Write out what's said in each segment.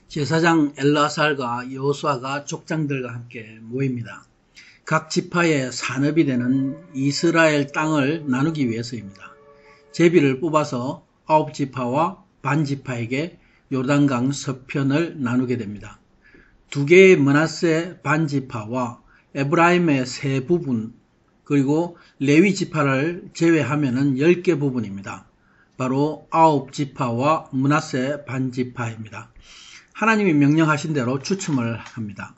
제사장 엘라살과 여호수아가 족장들과 함께 모입니다. 각 지파의 산업이 되는 이스라엘 땅을 나누기 위해서입니다. 제비를 뽑아서 9지파와 반지파에게 요단강 서편을 나누게 됩니다. 2개의 므낫세 반지파와 에브라임의 세 부분, 그리고 레위 지파를 제외하면 10개 부분입니다. 바로 9지파와 므낫세 반지파입니다. 하나님이 명령하신 대로 추첨을 합니다.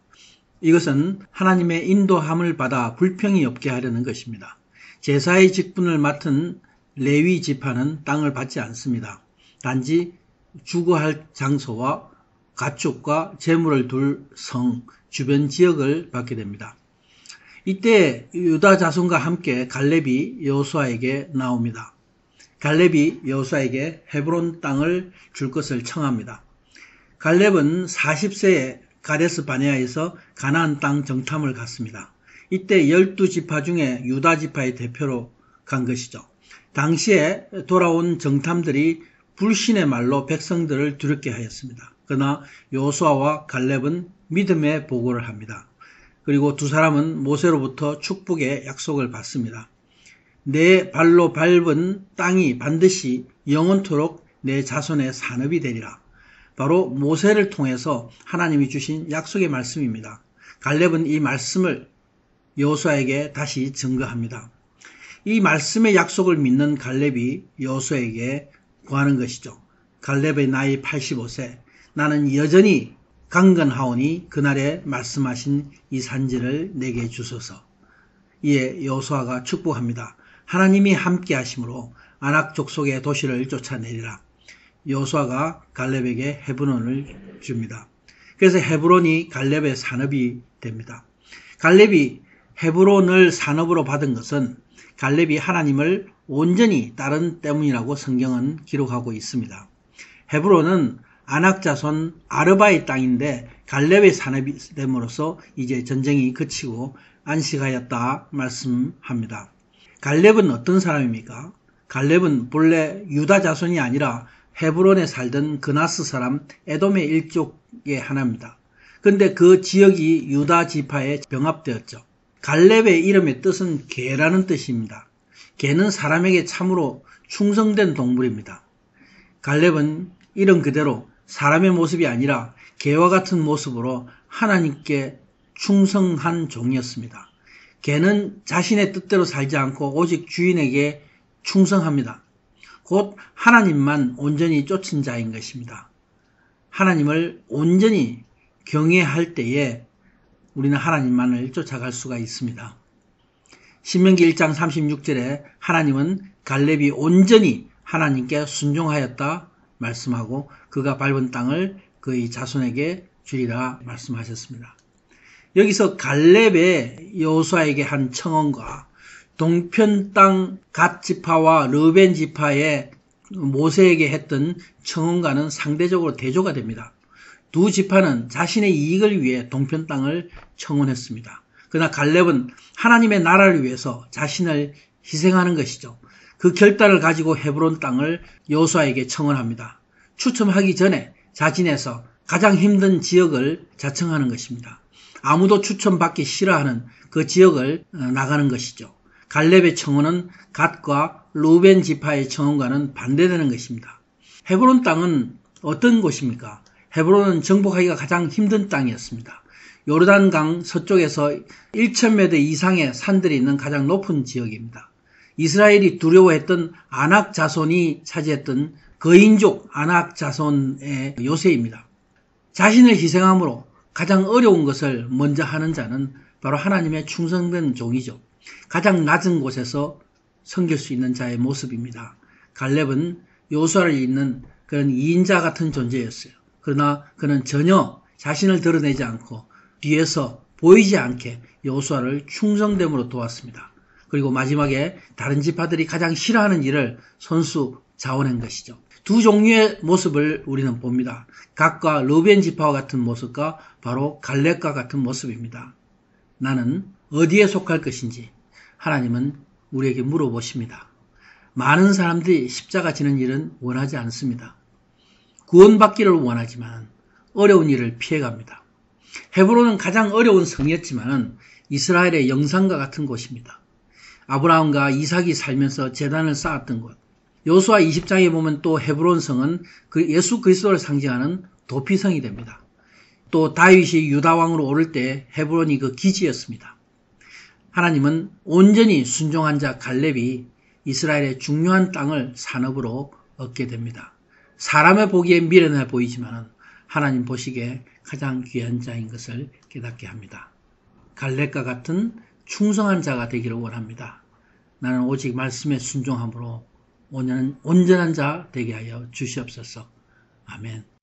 이것은 하나님의 인도함을 받아 불평이 없게 하려는 것입니다. 제사의 직분을 맡은 레위 지파는 땅을 받지 않습니다. 단지 주거할 장소와 가축과 재물을 둘 성, 주변 지역을 받게 됩니다. 이때 유다 자손과 함께 갈렙이 여호수아에게 나옵니다. 갈렙이 여호수아에게 헤브론 땅을 줄 것을 청합니다. 갈렙은 40세에 가데스 바네아에서 가나안 땅 정탐을 갔습니다. 이때 12지파 중에 유다 지파의 대표로 간 것이죠. 당시에 돌아온 정탐들이 불신의 말로 백성들을 두렵게 하였습니다. 그러나 여호수아와 갈렙은 믿음의 보고를 합니다. 그리고 두 사람은 모세로부터 축복의 약속을 받습니다. 내 발로 밟은 땅이 반드시 영원토록 내 자손의 산업이 되리라. 바로 모세를 통해서 하나님이 주신 약속의 말씀입니다. 갈렙은 이 말씀을 여호수아에게 다시 증거합니다. 이 말씀의 약속을 믿는 갈렙이 여호수아에게 구하는 것이죠. 갈렙의 나이 85세, 나는 여전히 강건하오니 그날에 말씀하신 이 산지를 내게 주소서. 이에 여호수아가 축복합니다. 하나님이 함께 하심으로 아낙 족속의 도시를 쫓아내리라. 여호수아가 갈렙에게 헤브론을 줍니다. 그래서 헤브론이 갈렙의 산업이 됩니다. 갈렙이 헤브론을 산업으로 받은 것은 갈렙이 하나님을 온전히 따른 때문이라고 성경은 기록하고 있습니다. 헤브론은 아낙 자손 아르바의 땅인데 갈렙의 산업이 됨으로써 이제 전쟁이 그치고 안식하였다 말씀합니다. 갈렙은 어떤 사람입니까? 갈렙은 본래 유다 자손이 아니라 헤브론에 살던 그나스 사람 에돔의 일족의 하나입니다. 그런데 그 지역이 유다 지파에 병합되었죠. 갈렙의 이름의 뜻은 개라는 뜻입니다. 개는 사람에게 참으로 충성된 동물입니다. 갈렙은 이름 그대로 사람의 모습이 아니라 개와 같은 모습으로 하나님께 충성한 종이었습니다. 개는 자신의 뜻대로 살지 않고 오직 주인에게 충성합니다. 곧 하나님만 온전히 쫓은 자인 것입니다. 하나님을 온전히 경외할 때에 우리는 하나님만을 쫓아갈 수가 있습니다. 신명기 1장 36절에 하나님은 갈렙이 온전히 하나님께 순종하였다 말씀하고 그가 밟은 땅을 그의 자손에게 주리라 말씀하셨습니다. 여기서 갈렙의 여호수아에게 한 청언과 동편 땅 갓 지파와 르벤 지파의 모세에게 했던 청언과는 상대적으로 대조가 됩니다. 두 지파는 자신의 이익을 위해 동편 땅을 청혼했습니다. 그러나 갈렙은 하나님의 나라를 위해서 자신을 희생하는 것이죠. 그 결단을 가지고 헤브론 땅을 여호수아에게 청혼합니다. 추첨하기 전에 자진해서 가장 힘든 지역을 자청하는 것입니다. 아무도 추첨받기 싫어하는 그 지역을 나가는 것이죠. 갈렙의 청혼은 갓과 루벤 지파의 청혼과는 반대되는 것입니다. 헤브론 땅은 어떤 곳입니까? 헤브론은 정복하기가 가장 힘든 땅이었습니다. 요르단강 서쪽에서 1000m 이상의 산들이 있는 가장 높은 지역입니다. 이스라엘이 두려워했던 아낙 자손이 차지했던 거인족 아낙 자손의 요새입니다. 자신을 희생함으로 가장 어려운 것을 먼저 하는 자는 바로 하나님의 충성된 종이죠. 가장 낮은 곳에서 섬길 수 있는 자의 모습입니다. 갈렙은 여호수아를 잇는 그런 2인자 같은 존재였어요. 그러나 그는 전혀 자신을 드러내지 않고 뒤에서 보이지 않게 여호수아를 충성됨으로 도왔습니다. 그리고 마지막에 다른 지파들이 가장 싫어하는 일을 손수 자원한 것이죠. 두 종류의 모습을 우리는 봅니다. 갓과 르벤 지파와 같은 모습과 바로 갈렙과 같은 모습입니다. 나는 어디에 속할 것인지 하나님은 우리에게 물어보십니다. 많은 사람들이 십자가 지는 일은 원하지 않습니다. 구원받기를 원하지만 어려운 일을 피해갑니다. 헤브론은 가장 어려운 성이었지만 이스라엘의 영상과 같은 곳입니다. 아브라함과 이삭이 살면서 제단을 쌓았던 곳. 여호수아 20장에 보면 또 헤브론 성은 예수 그리스도를 상징하는 도피성이 됩니다. 또 다윗이 유다 왕으로 오를 때 헤브론이 그 기지였습니다. 하나님은 온전히 순종한 자 갈렙이 이스라엘의 중요한 땅을 산업으로 얻게 됩니다. 사람의 보기에 미련해 보이지만 하나님 보시기에 가장 귀한 자인 것을 깨닫게 합니다. 갈렙과 같은 충성한 자가 되기를 원합니다. 나는 오직 말씀에 순종함으로 온전한 자 되게 하여 주시옵소서. 아멘.